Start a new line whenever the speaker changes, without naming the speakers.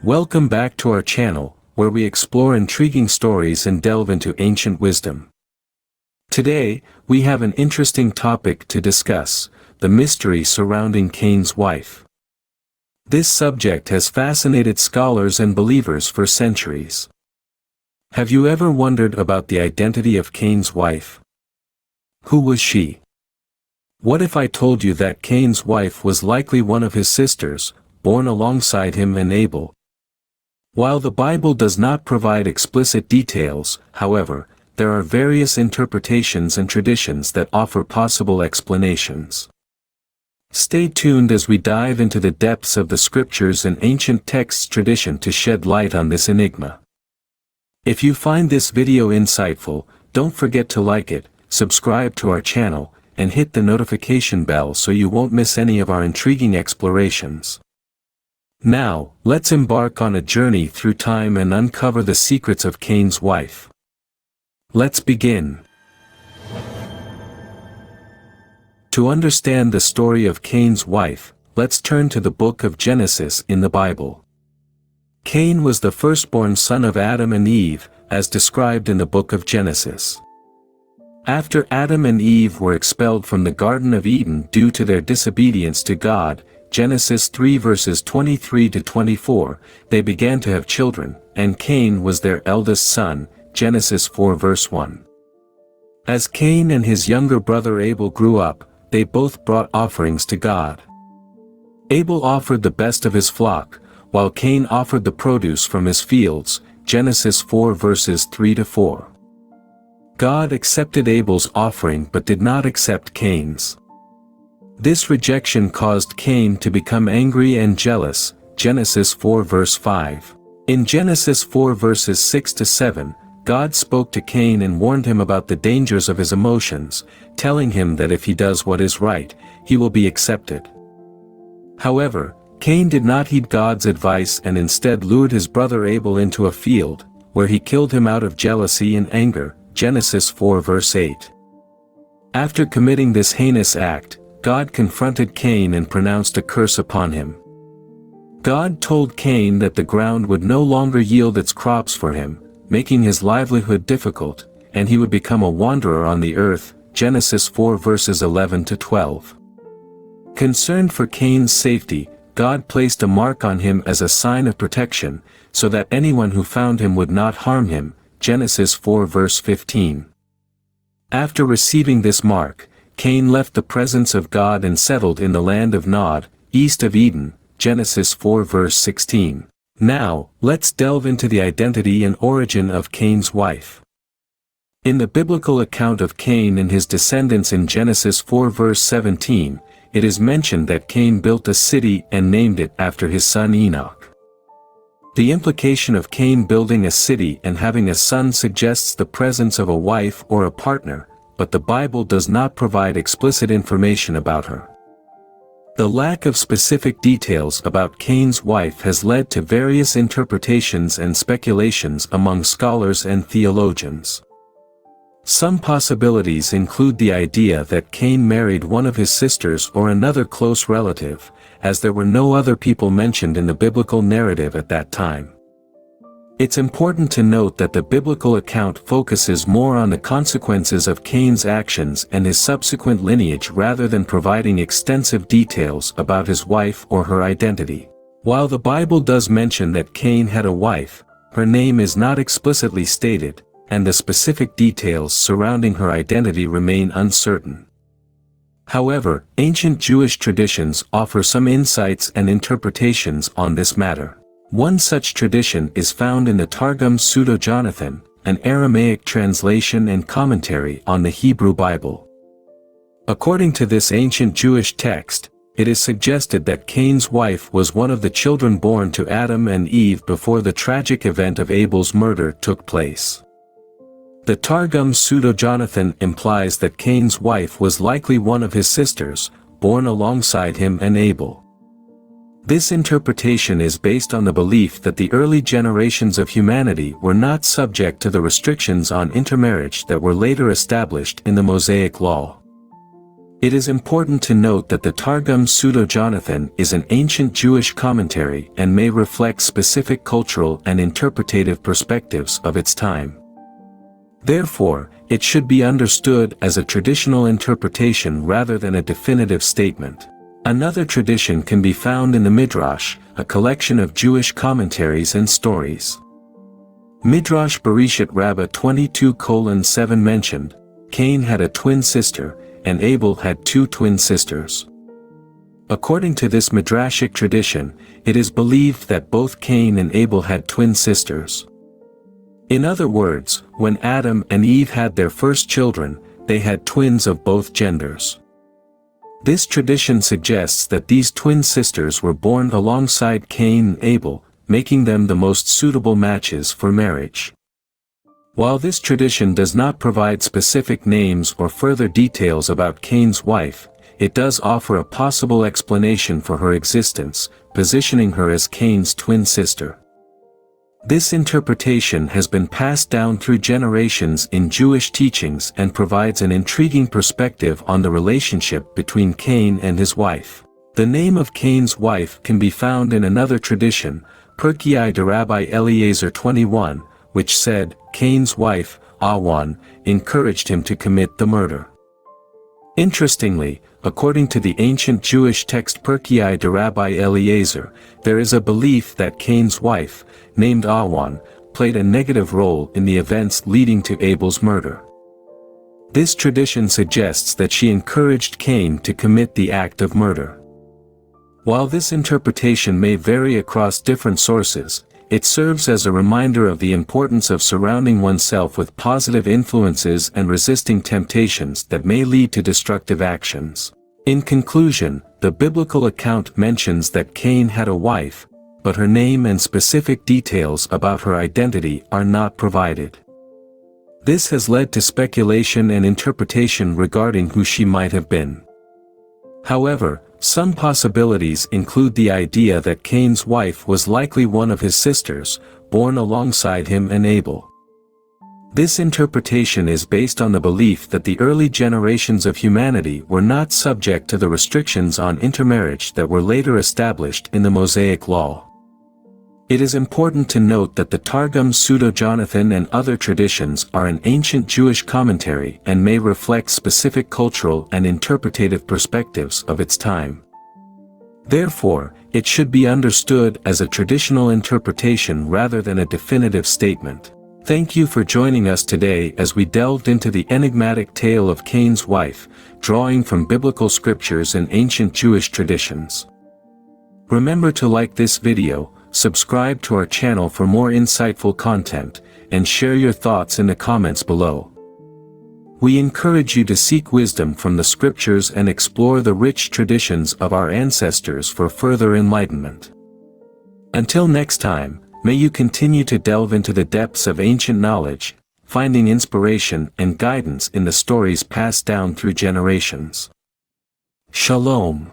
Welcome back to our channel, where we explore intriguing stories and delve into ancient wisdom. Today, we have an interesting topic to discuss: the mystery surrounding Cain's wife. This subject has fascinated scholars and believers for centuries. Have you ever wondered about the identity of Cain's wife? Who was she? What if I told you that Cain's wife was likely one of his sisters, born alongside him and Abel? While the Bible does not provide explicit details, however, there are various interpretations and traditions that offer possible explanations. Stay tuned as we dive into the depths of the scriptures and ancient texts tradition to shed light on this enigma. If you find this video insightful, don't forget to like it, subscribe to our channel, and hit the notification bell so you won't miss any of our intriguing explorations. Now, let's embark on a journey through time and uncover the secrets of Cain's wife. Let's begin. To understand the story of Cain's wife, let's turn to the book of Genesis in the Bible. Cain was the firstborn son of Adam and Eve, as described in the book of Genesis. After Adam and Eve were expelled from the Garden of Eden due to their disobedience to God, Genesis 3 verses 23 to 24, they began to have children, and Cain was their eldest son, Genesis 4 verse 1. As Cain and his younger brother Abel grew up, they both brought offerings to God. Abel offered the best of his flock, while Cain offered the produce from his fields, Genesis 4 verses 3 to 4. God accepted Abel's offering but did not accept Cain's. This rejection caused Cain to become angry and jealous, Genesis 4 verse 5. In Genesis 4 verses 6 to 7, God spoke to Cain and warned him about the dangers of his emotions, telling him that if he does what is right, he will be accepted. However, Cain did not heed God's advice and instead lured his brother Abel into a field, where he killed him out of jealousy and anger, Genesis 4 verse 8. After committing this heinous act, God confronted Cain and pronounced a curse upon him. God told Cain that the ground would no longer yield its crops for him, making his livelihood difficult, and he would become a wanderer on the earth, Genesis 4 verses 11 to 12. Concerned for Cain's safety, God placed a mark on him as a sign of protection, so that anyone who found him would not harm him, Genesis 4 verse 15. After receiving this mark, Cain left the presence of God and settled in the land of Nod, east of Eden, Genesis 4 verse 16. Now, let's delve into the identity and origin of Cain's wife. In the biblical account of Cain and his descendants in Genesis 4 verse 17, it is mentioned that Cain built a city and named it after his son Enoch. The implication of Cain building a city and having a son suggests the presence of a wife or a partner, but the Bible does not provide explicit information about her. The lack of specific details about Cain's wife has led to various interpretations and speculations among scholars and theologians. Some possibilities include the idea that Cain married one of his sisters or another close relative, as there were no other people mentioned in the biblical narrative at that time. It's important to note that the biblical account focuses more on the consequences of Cain's actions and his subsequent lineage rather than providing extensive details about his wife or her identity. While the Bible does mention that Cain had a wife, her name is not explicitly stated, and the specific details surrounding her identity remain uncertain. However, ancient Jewish traditions offer some insights and interpretations on this matter. One such tradition is found in the Targum Pseudo-Jonathan, an Aramaic translation and commentary on the Hebrew Bible. According to this ancient Jewish text, it is suggested that Cain's wife was one of the children born to Adam and Eve before the tragic event of Abel's murder took place. The Targum Pseudo-Jonathan implies that Cain's wife was likely one of his sisters, born alongside him and Abel. This interpretation is based on the belief that the early generations of humanity were not subject to the restrictions on intermarriage that were later established in the Mosaic Law. It is important to note that the Targum Pseudo-Jonathan is an ancient Jewish commentary and may reflect specific cultural and interpretative perspectives of its time. Therefore, it should be understood as a traditional interpretation rather than a definitive statement. Another tradition can be found in the Midrash, a collection of Jewish commentaries and stories. Midrash Bereshit Rabbah 22:7 mentioned, Cain had a twin sister, and Abel had two twin sisters. According to this Midrashic tradition, it is believed that both Cain and Abel had twin sisters. In other words, when Adam and Eve had their first children, they had twins of both genders. This tradition suggests that these twin sisters were born alongside Cain and Abel, making them the most suitable matches for marriage. While this tradition does not provide specific names or further details about Cain's wife, it does offer a possible explanation for her existence, positioning her as Cain's twin sister. This interpretation has been passed down through generations in Jewish teachings and provides an intriguing perspective on the relationship between Cain and his wife. The name of Cain's wife can be found in another tradition, Pirkei de Rabbi Eliezer 21, which said, Cain's wife, Awan, encouraged him to commit the murder. Interestingly, according to the ancient Jewish text Pirkei de Rabbi Eliezer, there is a belief that Cain's wife, named Awan, played a negative role in the events leading to Abel's murder. This tradition suggests that she encouraged Cain to commit the act of murder. While this interpretation may vary across different sources, it serves as a reminder of the importance of surrounding oneself with positive influences and resisting temptations that may lead to destructive actions. In conclusion, the biblical account mentions that Cain had a wife, but her name and specific details about her identity are not provided. This has led to speculation and interpretation regarding who she might have been. However, some possibilities include the idea that Cain's wife was likely one of his sisters, born alongside him and Abel. This interpretation is based on the belief that the early generations of humanity were not subject to the restrictions on intermarriage that were later established in the Mosaic Law. It is important to note that the Targum Pseudo-Jonathan and other traditions are an ancient Jewish commentary and may reflect specific cultural and interpretative perspectives of its time. Therefore, it should be understood as a traditional interpretation rather than a definitive statement. Thank you for joining us today as we delved into the enigmatic tale of Cain's wife, drawing from biblical scriptures and ancient Jewish traditions. Remember to like this video, subscribe to our channel for more insightful content, and share your thoughts in the comments below. We encourage you to seek wisdom from the scriptures and explore the rich traditions of our ancestors for further enlightenment. Until next time, may you continue to delve into the depths of ancient knowledge, finding inspiration and guidance in the stories passed down through generations. Shalom.